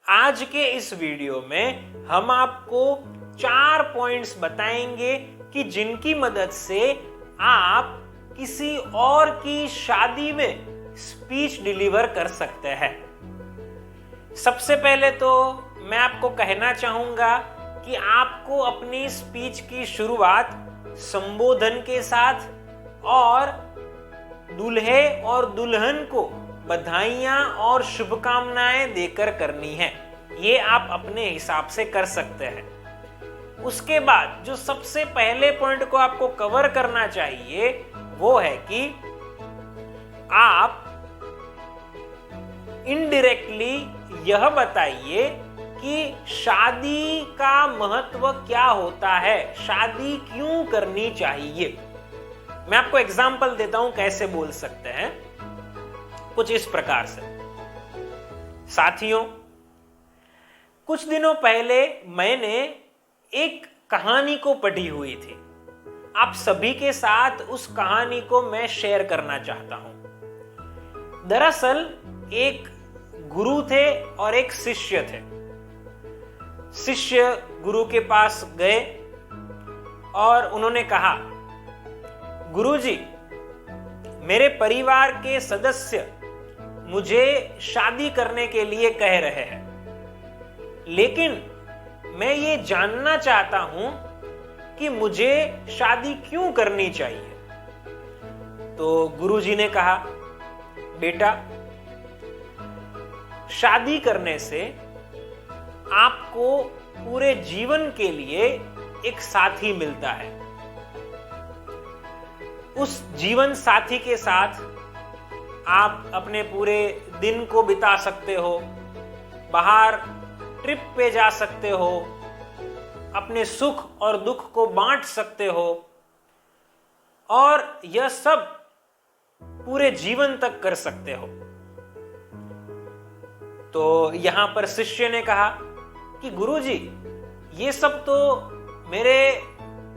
आज के इस वीडियो में हम आपको 4 पॉइंट्स बताएंगे कि जिनकी मदद से आप किसी और की शादी में स्पीच डिलीवर कर सकते हैं। सबसे पहले तो मैं आपको कहना चाहूंगा कि आपको अपनी स्पीच की शुरुआत संबोधन के साथ और दूल्हे और दुल्हन को बधाइयां और शुभकामनाएं देकर करनी है। ये आप अपने हिसाब से कर सकते हैं। उसके बाद जो सबसे पहले पॉइंट को आपको कवर करना चाहिए वो है कि आप इनडायरेक्टली यह बताइए कि शादी का महत्व क्या होता है, शादी क्यों करनी चाहिए। मैं आपको एग्जांपल देता हूं कैसे बोल सकते हैं। कुछ इस प्रकार से, साथियों, कुछ दिनों पहले मैंने एक कहानी को पढ़ी हुई थी। आप सभी के साथ उस कहानी को मैं शेयर करना चाहता हूं। दरअसल एक गुरु थे और एक शिष्य थे। शिष्य गुरु के पास गए और उन्होंने कहा, गुरुजी, मेरे परिवार के सदस्य मुझे शादी करने के लिए कह रहे हैं, लेकिन मैं ये जानना चाहता हूं कि मुझे शादी क्यों करनी चाहिए। तो गुरुजी ने कहा, बेटा, शादी करने से आपको पूरे जीवन के लिए एक साथी मिलता है। उस जीवन साथी के साथ आप अपने पूरे दिन को बिता सकते हो, बाहर ट्रिप पे जा सकते हो, अपने सुख और दुख को बांट सकते हो और यह सब पूरे जीवन तक कर सकते हो। तो यहां पर शिष्य ने कहा कि गुरुजी, ये सब तो मेरे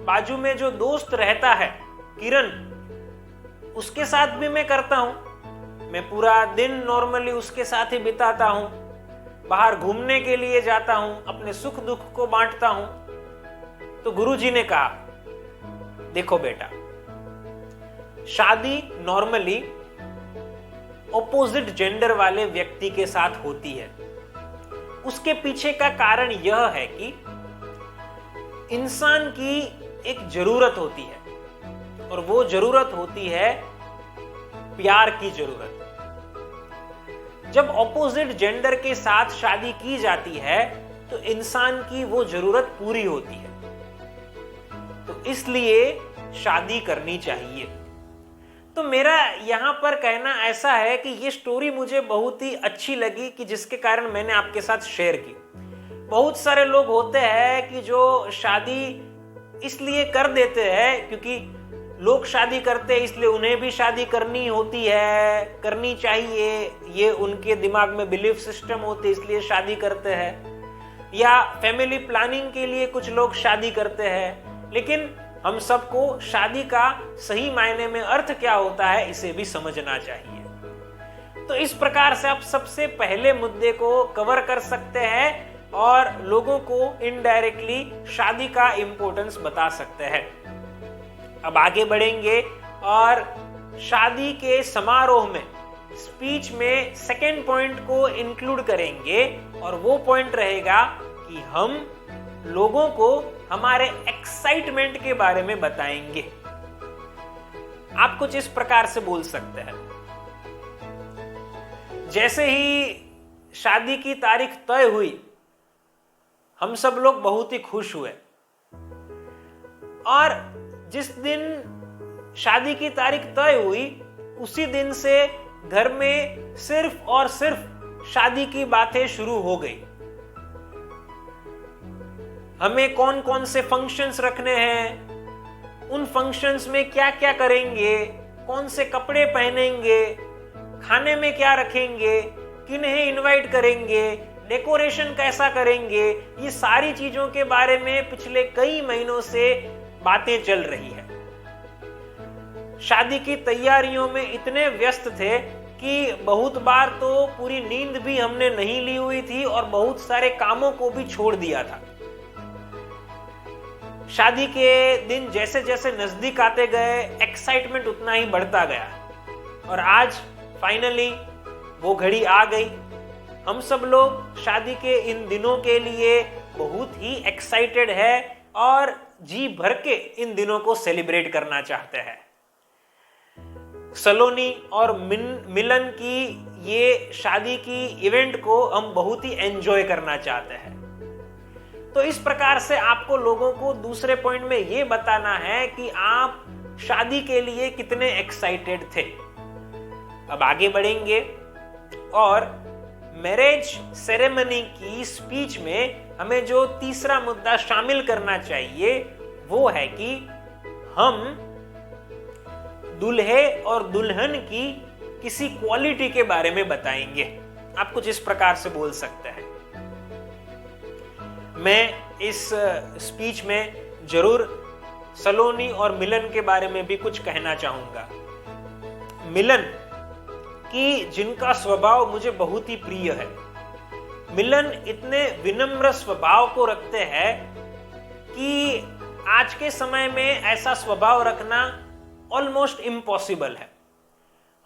बाजू में जो दोस्त रहता है किरण, उसके साथ भी मैं करता हूं। मैं पूरा दिन नॉर्मली उसके साथ ही बिताता हूं, बाहर घूमने के लिए जाता हूं, अपने सुख दुख को बांटता हूं। तो गुरुजी ने कहा, देखो बेटा, शादी नॉर्मली ऑपोजिट जेंडर वाले व्यक्ति के साथ होती है। उसके पीछे का कारण यह है कि इंसान की एक जरूरत होती है और वो जरूरत होती है प्यार की जरूरत। जब ऑपोजिट जेंडर के साथ शादी की जाती है तो इंसान की वो जरूरत पूरी होती है, तो इसलिए शादी करनी चाहिए। तो मेरा यहां पर कहना ऐसा है कि ये स्टोरी मुझे बहुत ही अच्छी लगी कि जिसके कारण मैंने आपके साथ शेयर की। बहुत सारे लोग होते हैं कि जो शादी इसलिए कर देते हैं क्योंकि लोग शादी करते हैं, इसलिए उन्हें भी शादी करनी होती है, करनी चाहिए, ये उनके दिमाग में बिलीफ सिस्टम होते हैं, इसलिए शादी करते हैं। या फैमिली प्लानिंग के लिए कुछ लोग शादी करते हैं। लेकिन हम सबको शादी का सही मायने में अर्थ क्या होता है इसे भी समझना चाहिए। तो इस प्रकार से आप सबसे पहले मुद्दे को कवर कर सकते हैं और लोगों को इनडायरेक्टली शादी का इंपॉर्टेंस बता सकते हैं। अब आगे बढ़ेंगे और शादी के समारोह में स्पीच में सेकेंड पॉइंट को इंक्लूड करेंगे और वो पॉइंट रहेगा कि हम लोगों को हमारे एक्साइटमेंट के बारे में बताएंगे। आप कुछ इस प्रकार से बोल सकते हैं, जैसे ही शादी की तारीख तय हुई, हम सब लोग बहुत ही खुश हुए और जिस दिन शादी की तारीख तय हुई उसी दिन से घर में सिर्फ और सिर्फ शादी की बातें शुरू हो गई। हमें कौन कौन से फंक्शंस रखने हैं, उन फंक्शंस में क्या क्या करेंगे, कौन से कपड़े पहनेंगे, खाने में क्या रखेंगे, किन्हें इनवाइट करेंगे, डेकोरेशन कैसा करेंगे, ये सारी चीजों के बारे में पिछले कई महीनों से बातें चल रही है। शादी की तैयारियों में इतने व्यस्त थे कि बहुत बार तो पूरी नींद भी हमने नहीं ली हुई थी और बहुत सारे कामों को भी छोड़ दिया था। शादी के दिन जैसे जैसे नजदीक आते गए एक्साइटमेंट उतना ही बढ़ता गया और आज फाइनली वो घड़ी आ गई। हम सब लोग शादी के इन दिनों के लिए बहुत ही एक्साइटेड है और जी भर के इन दिनों को सेलिब्रेट करना चाहते हैं। सलोनी और मिलन की ये शादी की इवेंट को हम बहुत ही एंजॉय करना चाहते हैं। तो इस प्रकार से आपको लोगों को दूसरे पॉइंट में ये बताना है कि आप शादी के लिए कितने एक्साइटेड थे। अब आगे बढ़ेंगे और मैरिज सेरेमनी की स्पीच में हमें जो तीसरा मुद्दा शामिल करना चाहिए वो है कि हम दूल्हे और दुल्हन की किसी क्वालिटी के बारे में बताएंगे। आप कुछ इस प्रकार से बोल सकते हैं। मैं इस स्पीच में जरूर सलोनी और मिलन के बारे में भी कुछ कहना चाहूंगा। मिलन की जिनका स्वभाव मुझे बहुत ही प्रिय है। मिलन इतने विनम्र स्वभाव को रखते हैं कि आज के समय में ऐसा स्वभाव रखना ऑलमोस्ट इम्पॉसिबल है।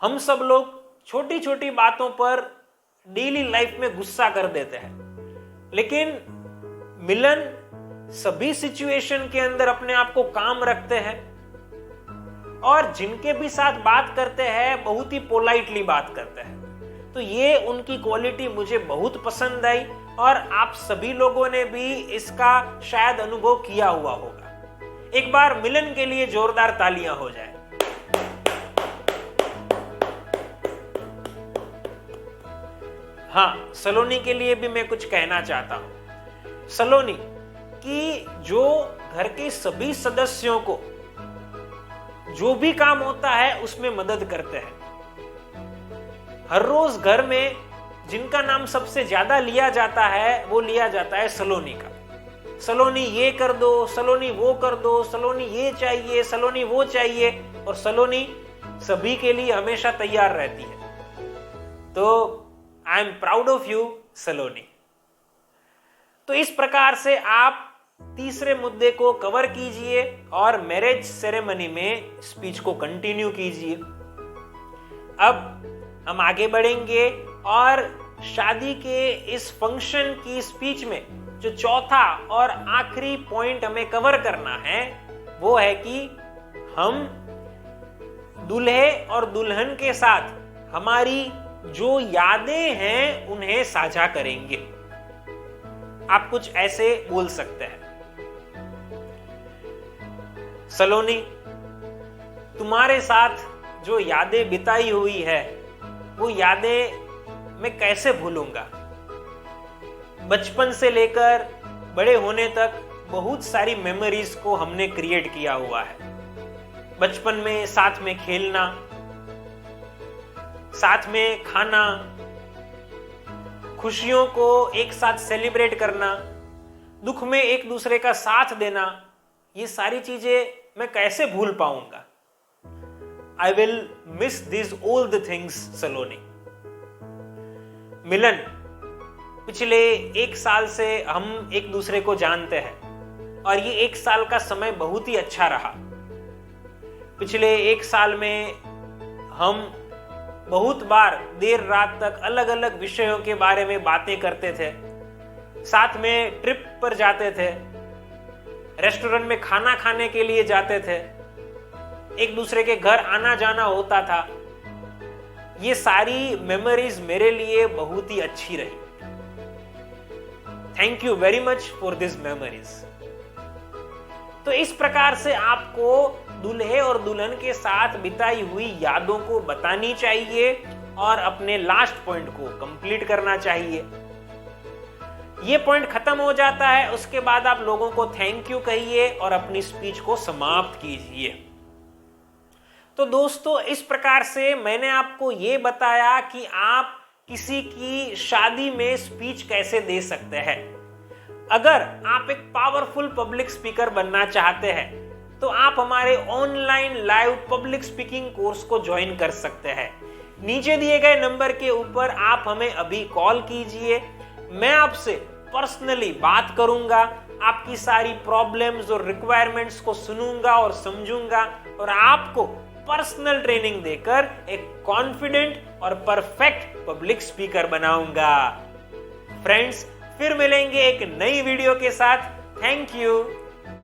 हम सब लोग छोटी छोटी बातों पर डेली लाइफ में गुस्सा कर देते हैं, लेकिन मिलन सभी सिचुएशन के अंदर अपने आप को काम रखते हैं और जिनके भी साथ बात करते हैं बहुत ही पोलाइटली बात करते हैं। तो ये उनकी क्वालिटी मुझे बहुत पसंद आई और आप सभी लोगों ने भी इसका शायद अनुभव किया हुआ होगा। एक बार मिलन के लिए जोरदार तालियां हो जाए। हाँ, सलोनी के लिए भी मैं कुछ कहना चाहता हूं। सलोनी कि जो घर के सभी सदस्यों को जो भी काम होता है उसमें मदद करते हैं। हर रोज घर में जिनका नाम सबसे ज्यादा लिया जाता है वो लिया जाता है सलोनी का। सलोनी ये कर दो, सलोनी वो कर दो, सलोनी ये चाहिए, सलोनी वो चाहिए, और सलोनी सभी के लिए हमेशा तैयार रहती है। तो I am proud of you Saloni. तो इस प्रकार से आप तीसरे मुद्दे को कवर कीजिए और मैरिज सेरेमनी में स्पीच को कंटिन्यू कीजिए। अब हम आगे बढ़ेंगे और शादी के इस फंक्शन की स्पीच में जो चौथा और आखिरी पॉइंट हमें कवर करना है वो है कि हम दूल्हे और दुल्हन के साथ हमारी जो यादें हैं उन्हें साझा करेंगे। आप कुछ ऐसे बोल सकते हैं। सलोनी, तुम्हारे साथ जो यादें बिताई हुई है वो यादें मैं कैसे भूलूंगा। बचपन से लेकर बड़े होने तक बहुत सारी मेमोरीज को हमने क्रिएट किया हुआ है। बचपन में साथ में खेलना, साथ में खाना, खुशियों को एक साथ सेलिब्रेट करना, दुख में एक दूसरे का साथ देना, ये सारी चीजें मैं कैसे भूल पाऊंगा। I will miss these all the things, सलोनी। मिलन, पिछले 1 साल से हम एक दूसरे को जानते हैं और ये 1 साल का समय बहुत ही अच्छा रहा। पिछले 1 साल में हम बहुत बार देर रात तक अलग अलग विषयों के बारे में बातें करते थे, साथ में ट्रिप पर जाते थे, रेस्टोरेंट में खाना खाने के लिए जाते थे, एक दूसरे के घर आना जाना होता था। ये सारी मेमोरीज मेरे लिए बहुत ही अच्छी रही। Thank you very much for this memories. तो इस प्रकार से आपको दूल्हे और दुल्हन के साथ बिताई हुई यादों को बतानी चाहिए और अपने लास्ट पॉइंट को कंप्लीट करना चाहिए। ये पॉइंट खत्म हो जाता है, उसके बाद आप लोगों को थैंक यू कहिए और अपनी स्पीच को समाप्त कीजिए। तो दोस्तों, इस प्रकार से मैंने आपको ये बताया कि आप किसी की शादी में स्पीच कैसे दे सकते हैं। अगर आप एक पावरफुल पब्लिक स्पीकर बनना चाहते हैं तो आप हमारे online live public speaking course को ज्वाइन कर सकते हैं। नीचे दिए गए नंबर के ऊपर आप हमें अभी कॉल कीजिए। मैं आपसे पर्सनली बात करूंगा, आपकी सारी प्रॉब्लम्स और रिक्वायरमेंट्स को सुनूंगा और समझूंगा और आपको पर्सनल ट्रेनिंग देकर एक कॉन्फिडेंट और परफेक्ट पब्लिक स्पीकर बनाऊंगा। फ्रेंड्स, फिर मिलेंगे एक नई वीडियो के साथ। Thank you.